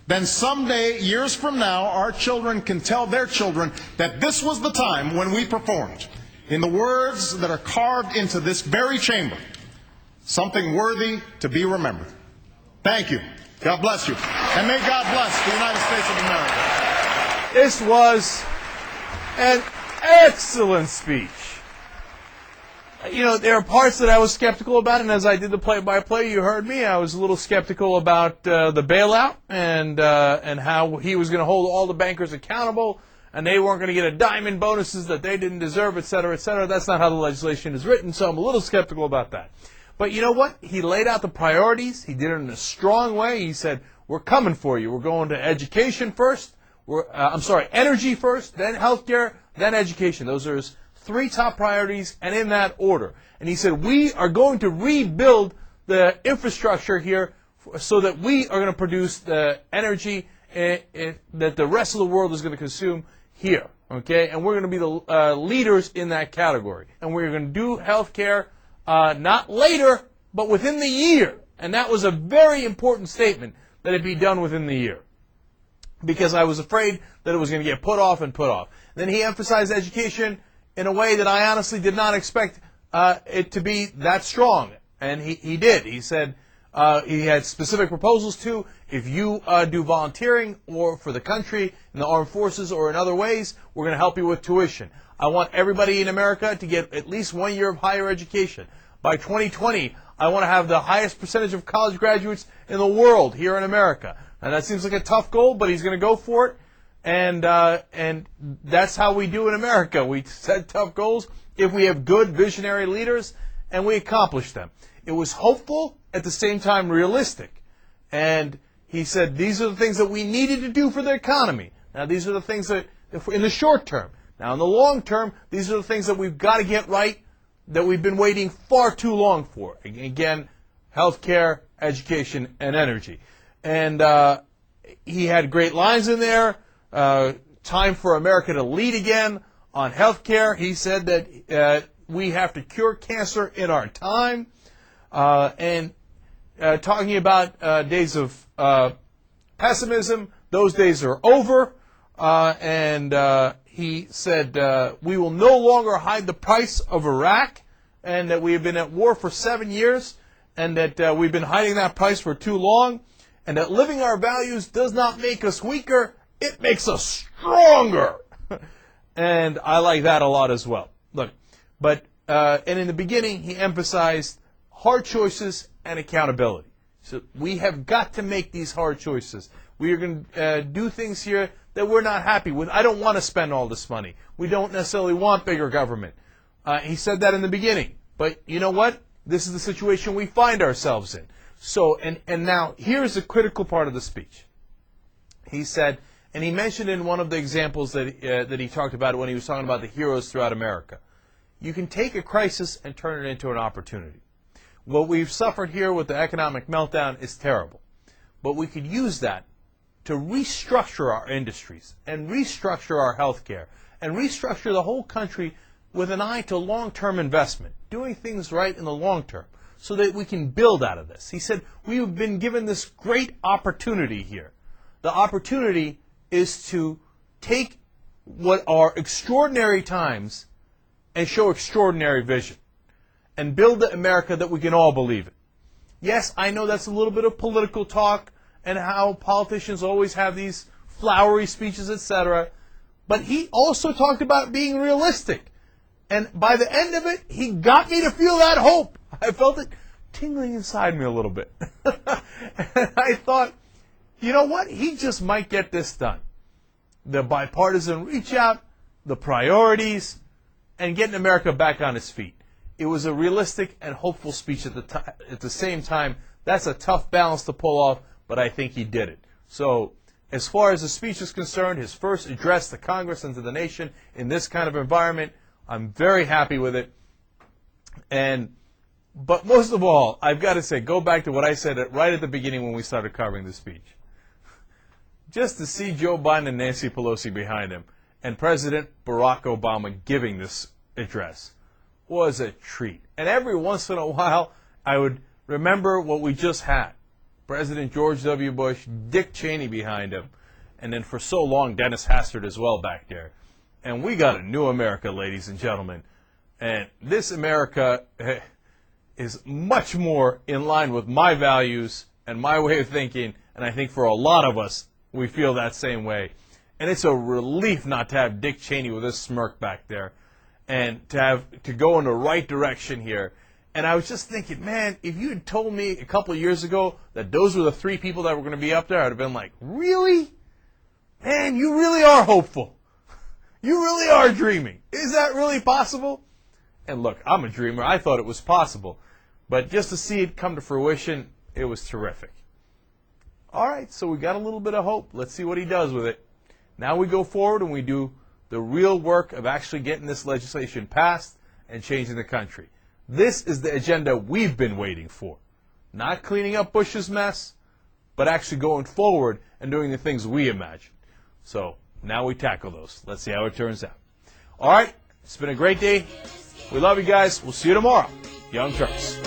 then someday, years from now, our children can tell their children that this was the time when we performed, in the words that are carved into this very chamber, something worthy to be remembered. Thank you. God bless you. And may God bless the United States of America. This was an excellent speech. You know, there are parts that I was skeptical about, and as I did the play-by-play, you heard me, I was a little skeptical about the bailout and how he was going to hold all the bankers accountable, and they weren't going to get a dime in bonuses that they didn't deserve, et cetera, et cetera. That's not how the legislation is written, so I'm a little skeptical about that. But you know what? He laid out the priorities. He did it in a strong way. He said, we're coming for you. We're going to education first. Energy first, then healthcare, then education. Those are his 3 top priorities, and in that order. And he said, we are going to rebuild the infrastructure here so that we are going to produce the energy that the rest of the world is going to consume here. Okay? And we're going to be the leaders in that category. And we're going to do healthcare not later, but within the year. And that was a very important statement, that it be done within the year. Because I was afraid that it was going to get put off and put off. Then he emphasized education in a way that I honestly did not expect it to be that strong. And he did. He said he had specific proposals too. If you do volunteering or for the country in the armed forces or in other ways, we're going to help you with tuition. I want everybody in America to get at least 1 year of higher education. By 2020, I want to have the highest percentage of college graduates in the world here in America. And that seems like a tough goal, but he's going to go for it. And that's how we do in America. We set tough goals if we have good visionary leaders, and we accomplish them. It was hopeful, at the same time realistic. And he said these are the things that we needed to do for the economy. Now these are the things that, in the short term. Now in the long term, these are the things that we've got to get right, that we've been waiting far too long for. Again, healthcare, education, and energy. And he had great lines in there. Time for America to lead again on health care. He said that we have to cure cancer in our time. And talking about days of pessimism, those days are over. And he said we will no longer hide the price of Iraq, and that we have been at war for 7 years, and that we've been hiding that price for too long, and that living our values does not make us weaker. It makes us stronger. And I like that a lot as well. Look, but and in the beginning, he emphasized hard choices and accountability. So we have got to make these hard choices. We are going to do things here that we're not happy with. I don't want to spend all this money. We don't necessarily want bigger government. He said that in the beginning. But you know what? This is the situation we find ourselves in. So, and now, here's the critical part of the speech. He said, and he mentioned in one of the examples that he talked about when he was talking about the heroes throughout America, you can take a crisis and turn it into an opportunity. What we've suffered here with the economic meltdown is terrible. But we could use that to restructure our industries and restructure our healthcare and restructure the whole country with an eye to long-term investment, doing things right in the long term, so that we can build out of this. He said, we've been given this great opportunity here. The opportunity is to take what are extraordinary times and show extraordinary vision and build the America that we can all believe in. Yes, I know that's a little bit of political talk and how politicians always have these flowery speeches, etc. But he also talked about being realistic. And by the end of it, he got me to feel that hope. I felt it tingling inside me a little bit. And I thought, you know what? He just might get this done. The bipartisan reach out, the priorities, and getting America back on its feet. It was a realistic and hopeful speech at the same time. That's a tough balance to pull off, but I think he did it. So, as far as the speech is concerned, his first address to Congress and to the nation in this kind of environment, I'm very happy with it. But most of all, I've got to say, go back to what I said right at the beginning when we started covering the speech. Just to see Joe Biden and Nancy Pelosi behind him and President Barack Obama giving this address was a treat. And every once in a while, I would remember what we just had. President George W. Bush, Dick Cheney behind him, and then for so long Dennis Hastert as well back there. And we got a new America, ladies and gentlemen. And this America is much more in line with my values and my way of thinking, and I think for a lot of us, we feel that same way. And it's a relief not to have Dick Cheney with his smirk back there, and to go in the right direction here. And I was just thinking, man, if you had told me a couple of years ago that those were the three people that were going to be up there, I'd have been like, really? Man, you really are hopeful. You really are dreaming. Is that really possible? And look, I'm a dreamer. I thought it was possible. But just to see it come to fruition, it was terrific. All right, so we got a little bit of hope. Let's see what he does with it. Now we go forward and we do the real work of actually getting this legislation passed and changing the country. This is the agenda we've been waiting for. Not cleaning up Bush's mess, but actually going forward and doing the things we imagined. So now we tackle those. Let's see how it turns out. All right, it's been a great day. We love you guys. We'll see you tomorrow. Young Turks.